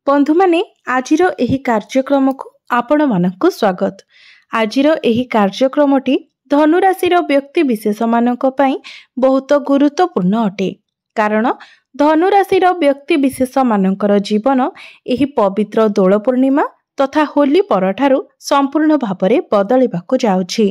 बंधु माने आजिर एही कार्यक्रम को आपण मानक स्वागत। आजिर एही कार्यक्रमटी धनुराशि व्यक्ति विशेष मानक पई बहुत गुरुत्वपूर्ण अटे। कारण धनुराशि व्यक्ति विशेष मानकर जीवन एही पवित्र दोल पूर्णिमा तथा होली परठारु संपूर्ण भावरे बदलिबाकु जाउछि।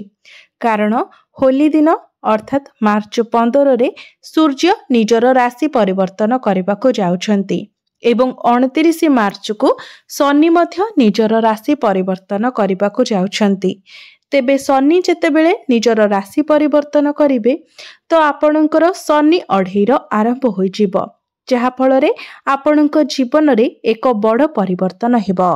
कारण होली दिन अर्थात मार्च 15 रे सूर्य निजर राशि परिवर्तन करबाकु जाउछंती एवं 29 मार्च को शनि मध्य निजर राशि परिवर्तन करबाकु जाउछंती। तेबे शनि जेतेबेले निजर राशि परिवर्तन करिवे तो आपणकर शनि अढ़ेर आरंभ होई जिवो, जहा फलरे आपणक जीवन रे एक बड़ परिवर्तन हेबो।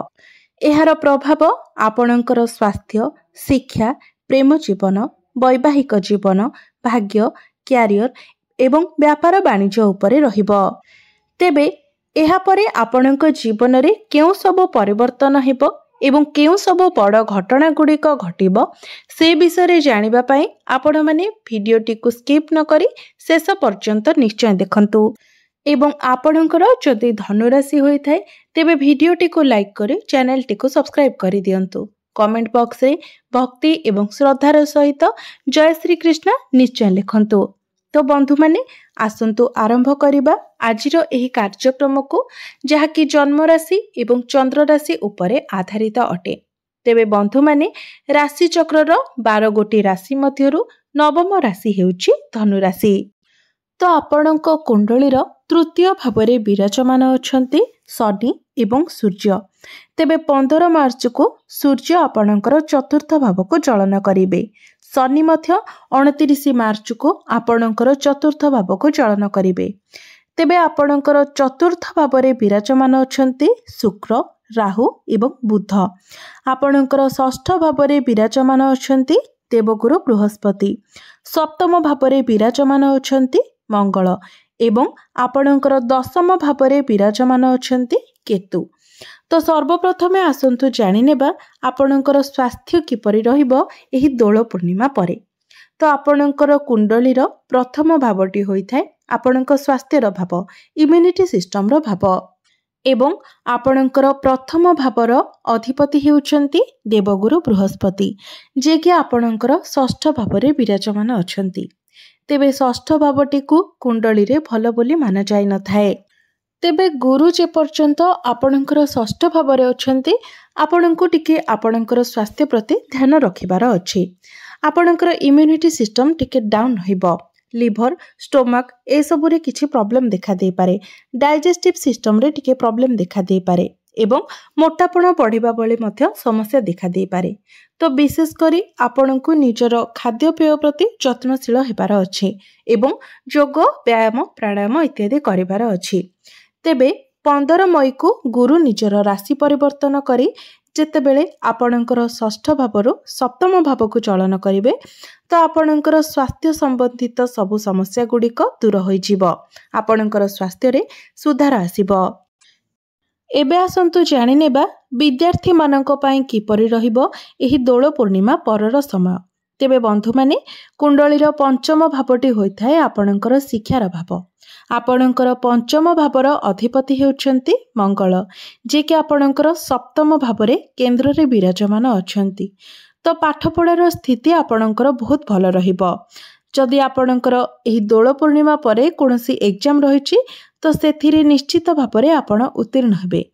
एहार प्रभाव आपणकर स्वास्थ्य, शिक्षा, प्रेम जीवन, वैवाहिक जीवन, भाग्य, क्यारियर एवं व्यापार वाणिज्य उपरे रहिबो। तेबे एहा परे आपणक जीवन रे केउ सब परिवर्तन हेबो एवं केउ सब बड़ घटना गुड़िक घटिबो से विषय रे जानिबा पई आपण माने भिडियोटी को स्किप न करी शेष पर्यंत निश्चय देखंतु। एवं आपणकर जदि धनुराशि होई थाए तेबे भिडियोटी को लाइक करी चैनल टी को सब्सक्राइब करी दियंतु। कमेंट बॉक्स रे भक्ति एवं श्रद्धार सहित जय श्री कृष्ण निश्चय लिखंतु। तो बंधु माने आसंतु आरंभ करिबा आजिर एही कार्यक्रम को, जहाँकि जन्म राशि एवं चंद्र राशि उपरे आधारित अटे। तेबे बंधु माने राशि चक्रर 12 गोटी राशि मध्यरु नवम राशि हेउची धनु राशि। तो आपणक कुंडलीर तृतीय भावरे विराजमान अछंती शनि एवं सूर्य। तेबे 15 मार्च को सूर्य आपणकर चतुर्थ भाव को चलन करिवे। शनि मध्य 29 मार्च को आपणकर चतुर्थ भाव को चलन करिवे। तेबे आपणकर चतुर्थ भावरे विराजमान अछंती शुक्र, राहु एवं बुध। आपणकर षष्ठ भावरे विराजमान अछंती देवगुरु बृहस्पति। सप्तम भावरे विराजमान अछंती मंगल एवं आपणकर दशम भावरे विराजमान अछंती केतु। तो सर्वप्रथमे आसंतु जानि नेबा आपणकर स्वास्थ्य किपरि रहिबो एही दोल पूर्णिमा परे। तो आपणकर कुंडलीर प्रथम भावटी होई थाए आपणक स्वास्थ्यर भाव, इम्यूनिटी सिस्टम रो भाव। एवं आपणकर प्रथम भावर अधिपति हेउचंती देवगुरु बृहस्पति, जे कि आपणकर षष्ठ भावरे विराजमान अछंती। तेबे षष्ठ भावटी को कुंडली रे भलो बोली माना जाय न थाए। तेबे गुरु जे पर्यंत आपणकर षष्ठ भावरे अछंती, आपणको टिके आपणकर स्वास्थ्य प्रति ध्यान रखिबार अछि। आपणकर इम्यूनिटी सिस्टम टिके डाउन होइबो। लिवर, स्टोमक ए सब रे किछि प्रॉब्लम देखा दे पारे। डाइजेस्टिव सिस्टम रे टिके प्रॉब्लम देखा दे पारे एवं मोटापण बढ़िबा बेले मध्य समस्या देखा दे पारे। तो विशेष करी आपणको निजर खाद्यपेय प्रति यत्नशील हेबार अछि एवं योग, व्यायाम, प्राणायाम इत्यादि करिबार अछि। तेबे 15 मई को गुरु निजर राशि परिवर्तन करी जेतेबेले आपणकर षष्ठ भावरु सप्तम भाव को चलन करिवे तो आपणकर स्वास्थ्य संबंधित सबु समस्या गुड़िक दूर होई जिवो। आपणकर स्वास्थ्य रे सुधार आसीबो। एबे आसंतु जानि नेबा विद्यार्थी मानक पई किपरि रहिबो एही दोल पूर्णिमा परर समय। तेबे बंधु माने कुंडलीर पंचम भावटी होई थाए आपणकर शिक्षार भाव। आपणकर पंचम भावर अधिपति हेउचंती मंगल, जे कि आपणकर सप्तम भावरे केंद्र रे विराजमान अछंती। तो पाठपढ़ार स्थिति आपणकर बहुत भल रहिबो। जदि आपणकर एही दोल पूर्णिमा परे कोनोसी एग्जाम रहिछि तो सेथिरे निश्चित भावरे आपण उत्तीर्ण हेबे।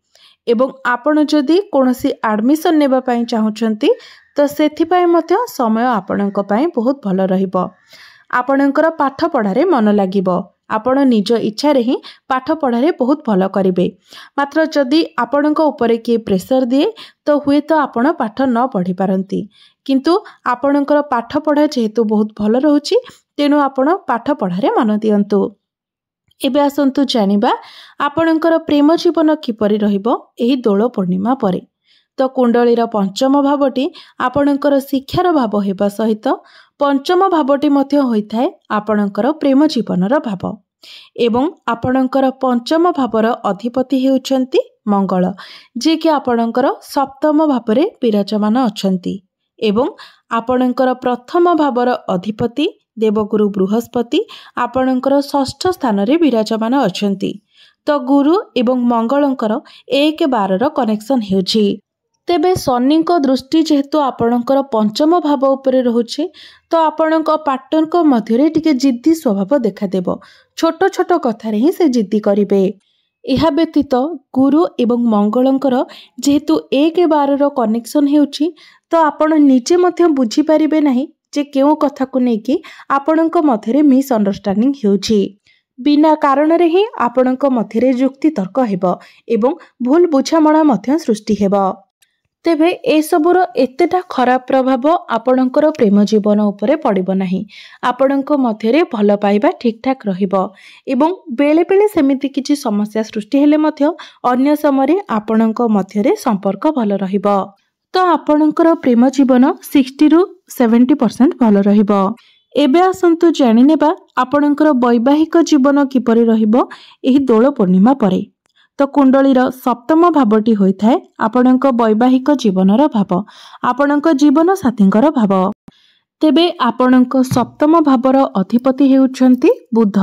एवं आपण जदि कोनोसी एडमिशन नेबा पई चाहुचंती तो सेथि पई मध्य समय आपणक पई बहुत भल रहिबो। आपणकर पाठ पढ़ारे मन लागिबो। आपण निज इच्छा रे ही पाठ पढ़ारे बहुत भल करिवे। मात्र जदि आपणक उपरे के प्रेशर दिए तो हुए तो आपण पाठ न पढ़ी पारंती। किंतु आपणकर पाठ पढ़ा जेहेतु बहुत भल रहउछि तेनु आपण पाठ पढ़ारे मन दियंतु। एबे आसंतु जानिबा आपणकर प्रेम जीवन किपरि रहिबो एही दोल पूर्णिमा परे। तो कुंडलीर पंचम भावटी आपणकर शिक्षार भाव हेबा सहित पंचम भावटी मध्य होइथाए आपणकर प्रेम जीवनर भाव। एवं आपणकर पंचम भावर अधिपति हेउचंती मंगल, जे कि आपणकर सप्तम भावरे विराजमान अछंती। एवं आपणकर प्रथम भावर अधिपति देवगुरु बृहस्पति आपणकर षष्ठ स्थान रे विराजमान अछंती। तो गुरु एवं मंगलंकर 1-12 कनेक्शन हेउछि। तेबे शनिक दृष्टि जेहेतु आपणकर पंचम भाव उपरे रहुछि तो आपणक पार्टनर मध्य टिके जिद्दी स्वभाव देखादेव। छोट छोट कथारे ही से जिद्दी करिवे। यह व्यतीत गुरु एवं मंगलंकर जेहेतु 1-12 कनेक्शन हेउछि तो आपण निजे मध्य बुझी परिबे नाही जे केउ कथा को नेकी आपणक मध्यरे मिस अंडरस्टैंडिंग हेउछि। बिना कारण रे ही आपणक मध्यरे युक्ति तर्क हेबो एवं भूल बुझामणा मध्य सृष्टि हेबो। तेबे ए सबुर एतेटा खराब प्रभाव आपणकर प्रेम जीवन उपरे पड़िबो नाही। आपणक मध्यरे भल पाइबा ठीक ठाक रहिबो एवं बेले बेले सेमिति किछि समस्या सृष्टि हेले मध्य अन्य समय आपणक मध्यरे संपर्क भल रहिबो। तो आपणकर प्रेम जीवन 60-70% भल रहिबो। एबे आसंतु जानि नेबा आपणकर वैवाहिक जीवन किपरि रहिबो एही दोल पूर्णिमा परे। तो कुंडलीर सप्तम भावटी होइथाय आपणक वैवाहिक जीवनर भाव, आपणक जीवन साथींकर भाव। तेबे आपणक सप्तम भावर अधिपति हेउछंती बुध,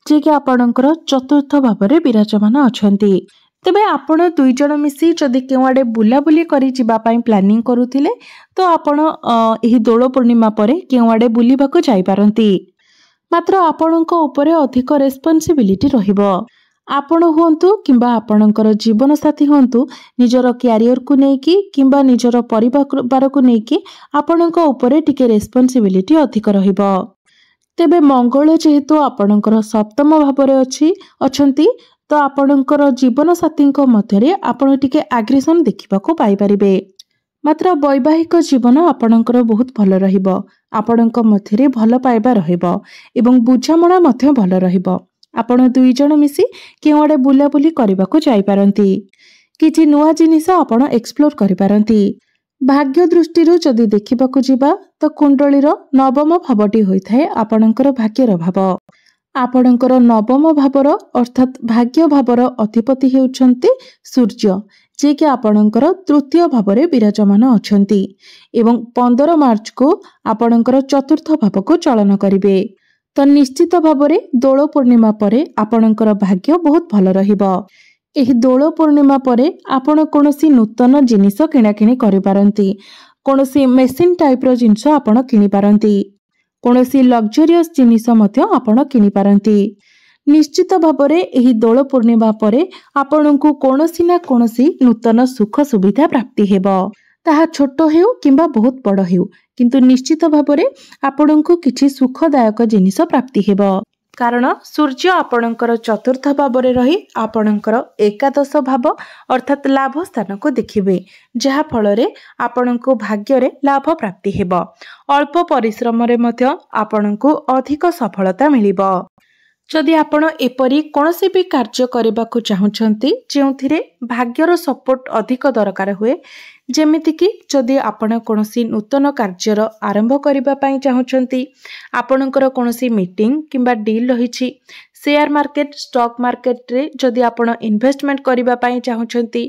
जे कि आपणकर चतुर्थ भावरे विराजमान अछंती। तेबे आपण दुई जण मिसी जदि केवाडे बुलाबुली करी जिबा पई प्लानिंग करूथिले तो आपण एही दोल पूर्णिमा परे केवाडे बुलिबाको जाई पारंती। मात्र आपणक उपरे अधिक रेस्पॉन्सिबिलिटी रहिबो। आपण हुंतु किंबा आपणकर जीवन साथी हुंतु निजर क्यारियर को नेकी किंबा निजर परिवार को नेकी आपणक उपरे टिके रेस्पॉन्सिबिलिटी अधिक रहिबो। तेबे मंगल जेहेतु आपणकर सप्तम भावरे अछंती तो आपणकर जीवन साथींक मध्यरे आपण टिके एग्रेशन देखिबाको पाई परिबे। मात्र वैवाहिक जीवन आपणकर बहुत भल रहिबो। आपणक मध्यरे भल पाइबा रहिबो एवं बुझामणा मध्य भल रहिबो। आपण दुई जण मिसी केवाडे बुलाबुली करबाको जाई पारंती। किछि नुआ जिनिस आपण एक्सप्लोर करि पारंती। भाग्य दृष्टिरु जदि देखिबाको जिबा तो कुंडलीर नवम भावटी होइथाय आपणकर भाग्यर भाव। आपणकर नवम भावर अर्थात भाग्य भावर अधिपति हेउछंती सूर्य, जे कि आपणकर तृतीय भावरे विराजमान अछंती एवं 15 मार्च को आपणकर चतुर्थ भाव को चलन करिवे। तो निश्चित भावरे दोल पूर्णिमा परे आपणकर भाग्य बहुत भल रहिबो। एही दोल पूर्णिमा परे आपण कोनोसी नूतन जिनिस किणाकिणी करि पारंती। कोनोसी मेसिन टाइप रो जिनिस आपण किनि पारंती। कोनोसी लग्जरियस जिनिस मध्य आपण किनि पारंती। निश्चित भावरे एही दोल पूर्णिमा परे आपणकु कोनोसी ना कोनोसी नूतन सुख सुविधा प्राप्ति हेबो। ताहा छोट हेउ किंबा बहुत बड़ हेउ किंतु निश्चित भावरे आपणकु किछि सुखदायक जिनिस प्राप्ति हेबो। कारण सूर्य आपणकर चतुर्थ भावरे रही आपणकर एकादश भाव अर्थात लाभ स्थान को देखिबे, जहा फलरे आपणकु भाग्यरे लाभ प्राप्ति हेबो। अल्प परिश्रम रे मध्य आपणकु अधिक सफलता मिलिबो। जदि आपण एपरी कोनोसी भी कार्य करबाकू चाहुछंती जेउथिरे भाग्यर सपोर्ट अधिक दरकार हुए, जेमिति कि जदि आपण कोनोसी नूतन कार्यर आरंभ करबा पई चाहुछंती, आपणकर कोनोसी मीटिंग किंबा डील रहिछि, शेयर मार्केट स्टॉक मार्केट रे जदि आपण इन्वेस्टमेंट करबा पई चाहुछंती,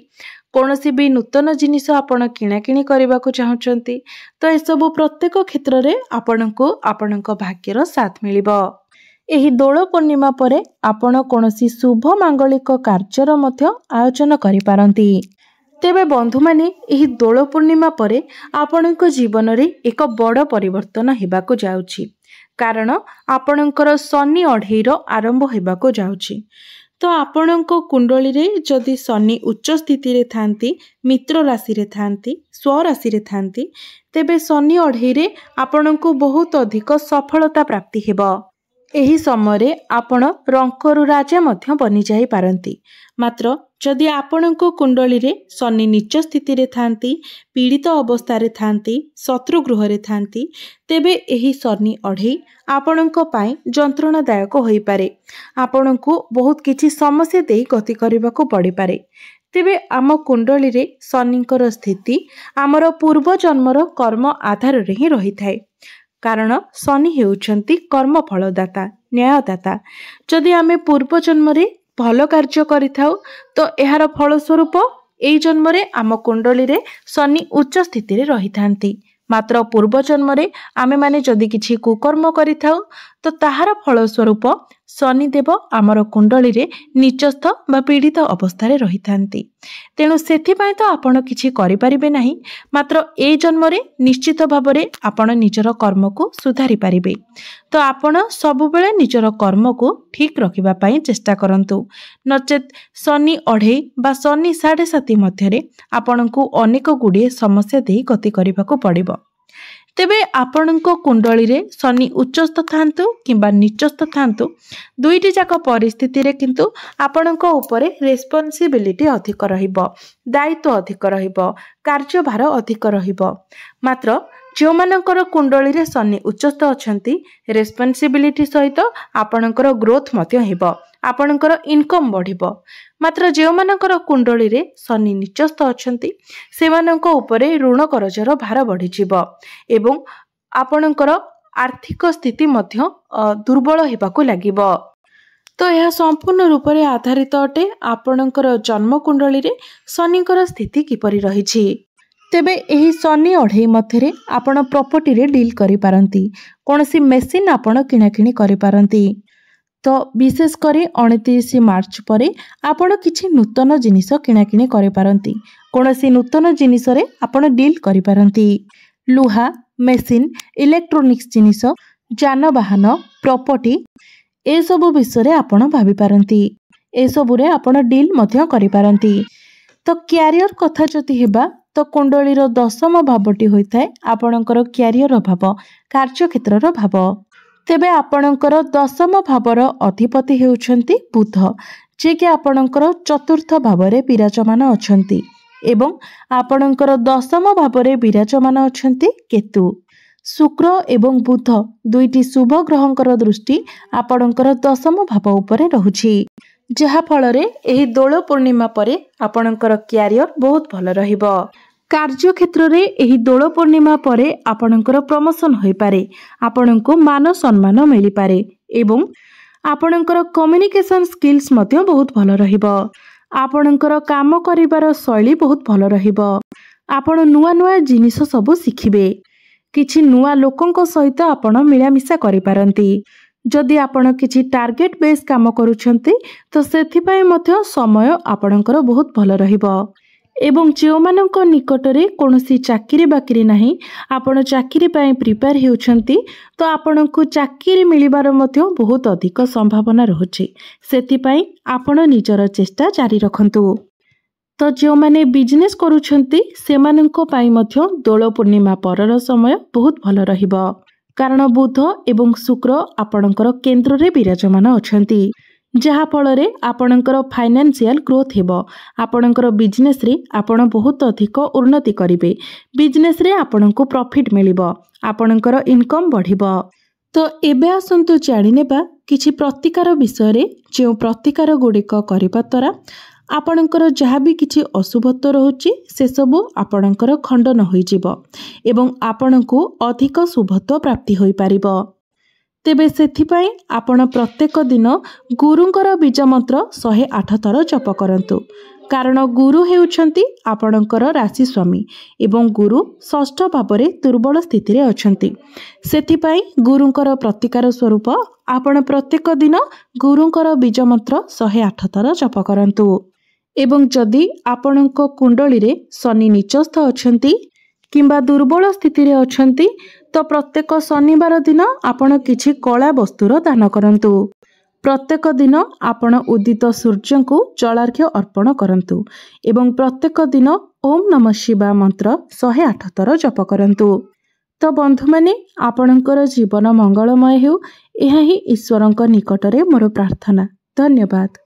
कोनोसी भी नूतन जिनिस आपण किणाकिणी करबाकू चाहुछंती तो ए सब प्रत्येक क्षेत्र रे आपणको आपणक भाग्यर साथ मिलिबो। एही दोल पूर्णिमा परे आपण कोनोसी शुभ मांगलिक कार्यर मध्य आयोजन करि पारंती। तेबे बंधु माने एही दोल पूर्णिमा परे आपणक जीवन रे एक बड़ परिवर्तन हेबाको जाउछि, कारण आपणकर शनि अढेईर आरंभ हेबाको जाउछि। तो आपणक कुंडली रे जदि शनि उच्च स्थिति रे थांती, मित्र राशि रे थांती, स्व राशि रे थांती, तेबे शनि अढेई रे आपणको बहुत अधिक सफलता प्राप्ति हेबो। एही समय आपण रंकरु राजा मध्य बनि जाई पारंती। मात्र जदि आपणको कुंडली रे शनि नीच स्थिति रे थांती, पीड़ित अवस्था रे थांती, शत्रु गृह रे थांती, तेबे एही शनि अढेई आपणको पाई जंत्रणादायक होई पारे। आपणको बहुत किछि समस्या देई गति करबाको पड़ी पारे। तेबे आम कुंडली रे शनिकर स्थिति आमर पूर्व जन्मर कर्म आधार रे ही रही थाए, कारण शनि हेउछंती कर्म फलदाता, न्यायदाता। जदि आमे पूर्व जन्म रे भल कार्य करिथाउ तो एहार फलस्वरूप एई जन्म रे आम कुंडली रे शनि उच्च स्थिति रे रही थांती। मात्र पूर्व जन्म रे आमे माने जदि किछि कुकर्म करिथाउ तो ताहार फलस्वरूप शनिदेव आमर कुंडली रे नीचस्थ बा पीड़ित अवस्था रही थांती। तेणु सेथिपाई तो आपण किछि करि परिबे नाही, मात्र ए जन्म रे निश्चित भाव में आपण निजर कर्म को सुधारी पारिबे। तो आपण सब बेले निजर कर्म को ठीक रखिबा पई चेष्टा करंतु, नचेत शनि 2.5 बा शनि 7.5 मध्य आपण को अनेक गुड़िए समस्या दे गति करने पड़िबो। तेबे आपणको कुंडली रे शनि उच्चस्थ थांतु किंबा नीचस्थ थांतु, दुईटी जाक परिस्थिति रे किंतु आपणको उपरे रेस्पॉन्सिबिलिटी अधिक रहिबो, दायित्व अधिक रहिबो, कार्यभार अधिक रहिबो। मात्र जो मानकर कुंडली रे शनि उच्चस्थ अछंती, रेस्पॉन्सिबिलिटी सहित आपणकर ग्रोथ मध्य हेबो, आपणकर इनकम बढ़िबो। मात्र जो मानकर कुंडली रे शनि नीचस्थ अछंती, सेमानंको उपरे ऋण करजर भार बढ़ी जिवो एवं आपणकर आर्थिक स्थिति मध्य दुर्बल हेबाकू लागिबो। तो यह संपूर्ण रूप से आधारित अटे आपणकर जन्म कुंडली रे शनिकर स्थिति किपरि रहिछि। तेबे एही शनि 2.5 मध्य आपण प्रॉपर्टी रे डील करि पारंती, कोनसी मेसिन आपण किणाकिणी करि पारंती। तो विशेष करी 29 मार्च परे आपण किछि नूतन जिनिस किणाकिणी करि पारंती, कोनसी नूतन जिनिस रे आपण डील करि पारंती। लुहा, मेसिन, इलेक्ट्रोनिक्स जिनिस, जानवाहन, प्रॉपर्टी ए सबु विषय आपण भाबी पारंती, ए सबु रे आपण डील मध्य करि पारंती। तो क्यारियर कथा जति हेबा तो कुंडलीर 10म भावटी होइथाय आपणकर क्यारियर भाव, कार्य क्षेत्रर भाव। तेबे आपणकर 10म भावर अधिपति हेउछंती बुध, जे कि आपणकर चतुर्थ भावरे विराजमान अछंती, एवं आपणकर 10म भावरे विराजमान अछंती केतु। शुक्र एवं बुध दुईटी शुभ ग्रहंकर दृष्टि आपणकर 10म भाव उपरे रहुछि, जहा फलरे एही दोल पूर्णिमा परे आपणकर क्यारियर बहुत भल रहिबो। कार्य क्षेत्र रे एही दोल पूर्णिमा परे आपणकर प्रमोशन होई पारे, आपणको मान सम्मान मिली पारे एवं आपणकर कम्युनिकेशन स्किल्स मध्य बहुत भल रहिबो। आपणकर काम करिवार शैली बहुत भल रहिबो। आपण नुआ नुआ जिनिस सब शिखिबे, किछि नुआ लोकंक सहित आपण मिलामिशा करि पारंती। जदि आपण किछि टार्गेट बेस काम करूछंती तो सेथिपाई मध्य समय आपणकर बहुत भल रहिबो। एवं जो मानक निकटरे कोनोसी चाकरी बाकरी नाही, आपण चाकरी पाई प्रिपेयर हेउछंती तो आपणको चाकरी मिलिबार मध्य बहुत अधिक संभावना रहुछि, सेथिपाई आपण निजर चेष्टा जारी रखंतु। तो जो माने बिजनेस करूछंती सेमानंको पाई मध्य दोल पूर्णिमा परर समय बहुत भल रहिबो, कारण बुध एवं शुक्र आपणकर केंद्र रे विराजमान अछंती, जहा फलरे आपणकर फाइनेंशियल ग्रोथ हेबो। आपणकर बिजनेस रे आपण बहुत अधिक उन्नति करिवे, बिजनेस रे आपणको प्रॉफिट मिलिबो, आपणकर इनकम बढ़िबो। तो एबे आसंतु जानि नेबा किछि प्रतिकार विषय रे, जे प्रतिकार गुडिक करिबा तरा आपणकर जहाँ भी किछि अशुभत्व रहुछि से सबु आपणकर खंडन होई जिवो एवं आपणको अधिक शुभत्व प्राप्ति होई पारिबो। तेबे सेथिपाई आपण प्रत्येक दिन गुरुंकर बीज मंत्र 108 थर जप करंतु, कारण गुरु हेउछंती आपणकर राशि स्वामी एवं गुरु षष्ठ भावरे दुर्बल स्थिति रे अछंती। सेथिपाई गुरुंकर प्रतिकार स्वरूप आपण प्रत्येक दिन गुरुंकर बीज मंत्र 108 थर जप करंतु। एवं जदि आपणक कुंडली रे शनि नीचस्थ अछंती किंबा दुर्बल स्थिति रे अछंती तो प्रत्येक शनिवार दिन आपण किछि कला वस्तुर दान करंतु। प्रत्येक दिन आपण उदित सूर्य को जलार्घ्य अर्पण करंतु एवं प्रत्येक दिन ओम नमः शिवाय मंत्र 108 थर जप करंतु। तो बंधु माने आपणकर जीवन मंगलमय हेउ, एहा ही ईश्वरंक निकटरे मोर प्रार्थना। धन्यवाद।